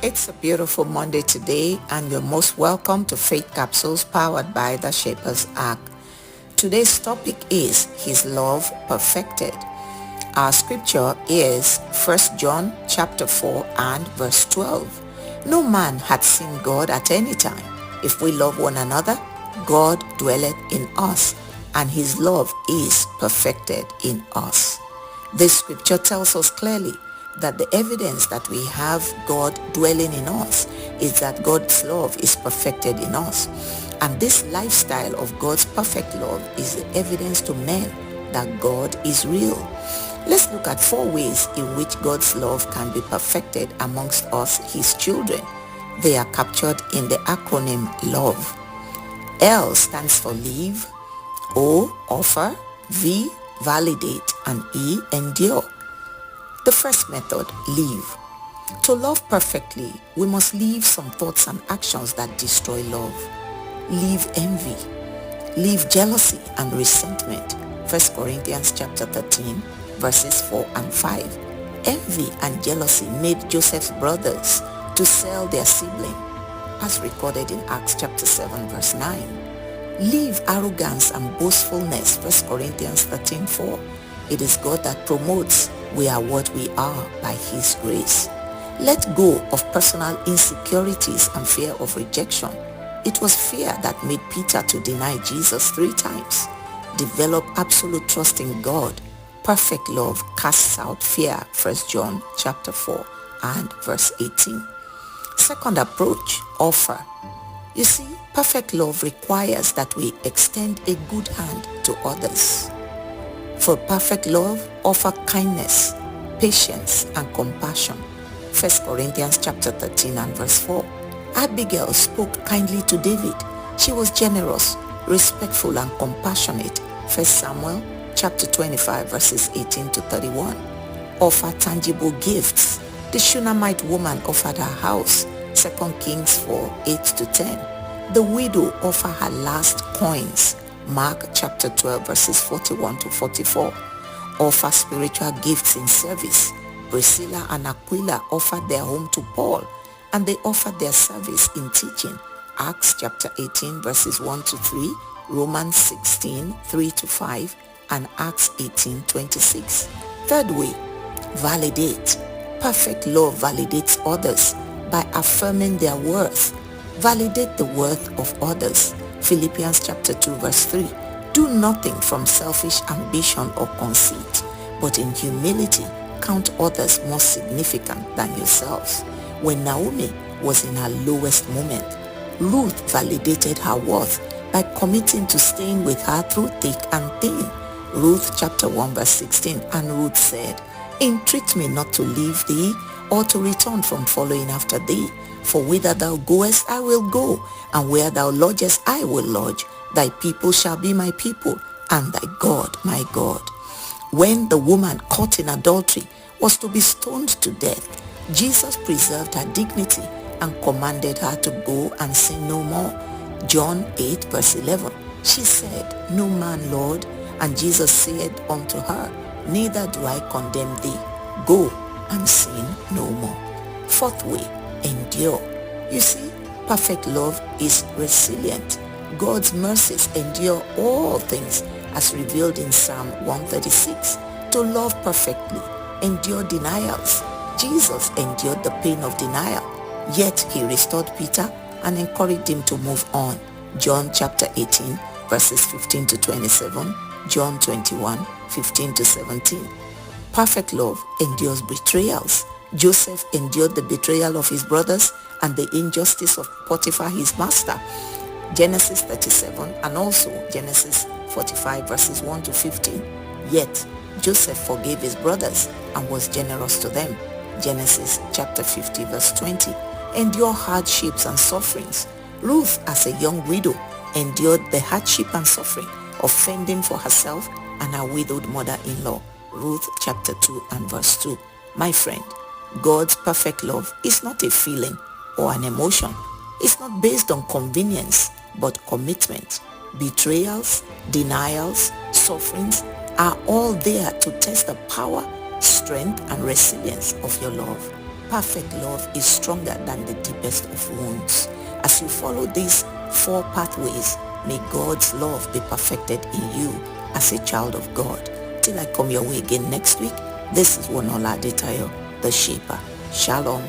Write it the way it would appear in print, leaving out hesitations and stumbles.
It's a beautiful Monday today, and you're most welcome to Faith Capsules powered by the Shaper's Ark. Today's topic is His Love Perfected. Our scripture is 1 John chapter 4 and verse 12. No man hath seen God at any time. If we love one another, God dwelleth in us, and His love is perfected in us. This scripture tells us clearly that the evidence that we have God dwelling in us is that God's love is perfected in us. And this lifestyle of God's perfect love is the evidence to men that God is real. Let's look at 4 ways in which God's love can be perfected amongst us, His children. They are captured in the acronym LOVE. L stands for live, O, offer, V, validate, and E, endure. The first method, live. To love perfectly, we must leave some thoughts and actions that destroy love. Leave envy. Leave jealousy and resentment. 1 Corinthians chapter 13, verses 4 and 5. Envy and jealousy made Joseph's brothers to sell their sibling, as recorded in Acts chapter 7, verse 9. Leave arrogance and boastfulness. 1 Corinthians 13:4. It is God that promotes. We are what we are by His grace. Let go of personal insecurities and fear of rejection. It was fear that made Peter to deny Jesus 3 times. Develop absolute trust in God. Perfect love casts out fear. 1 John chapter 4 and verse 18. Second approach, offer. You see, perfect love requires that we extend a good hand to others. For perfect love, offer kindness, patience, and compassion. 1 Corinthians chapter 13 and verse 4. Abigail spoke kindly to David. She was generous, respectful, and compassionate. 1 Samuel chapter 25 verses 18 to 31. Offer tangible gifts. The Shunammite woman offered her house. 2 Kings 4, 8 to 10. The widow offered her last coins. Mark chapter 12 verses 41 to 44. Offer spiritual gifts in service. Priscilla and Aquila offered their home to Paul, and they offered their service in teaching. Acts chapter 18 verses 1 to 3, Romans 16, 3 to 5, and Acts 18, 26. Third way, validate. Perfect love validates others by affirming their worth. Validate the worth of others. Philippians chapter 2 verse 3. Do nothing from selfish ambition or conceit, but in humility count others more significant than yourselves. When Naomi was in her lowest moment, Ruth validated her worth by committing to staying with her through thick and thin. Ruth chapter 1 verse 16. And Ruth said, Entreat me not to leave thee, or to return from following after thee. For whither thou goest, I will go, and where thou lodgest, I will lodge. Thy people shall be my people, and thy God my God. When the woman caught in adultery was to be stoned to death, Jesus preserved her dignity and commanded her to go and sin no more. John 8 verse 11. She said, No man, Lord. And Jesus said unto her, Neither do I condemn thee. Go and sin no more. Fourth way, endure. You see, perfect love is resilient. God's mercies endure all things, as revealed in Psalm 136. To love perfectly, endure denials. Jesus endured the pain of denial, yet He restored Peter and encouraged him to move on. John chapter 18 verses 15 to 27, John 21, 15 to 17. Perfect love endures betrayals. Joseph endured the betrayal of his brothers and the injustice of Potiphar, his master. Genesis 37 and also Genesis 45 verses 1 to 15. Yet Joseph forgave his brothers and was generous to them. Genesis chapter 50 verse 20. Endure hardships and sufferings. Ruth, as a young widow, endured the hardship and suffering of fending for herself and her widowed mother-in-law. Ruth chapter 2 and verse 2. My friend, God's perfect love is not a feeling or an emotion. It's not based on convenience, but commitment. Betrayals, denials, sufferings are all there to test the power, strength, and resilience of your love. perfect love is stronger than the deepest of wounds. As you follow these 4 pathways, may God's love be perfected in you as a child of God. Till I come your way again next week, this is Wonuola Adetayo, the Shaper. Shalom.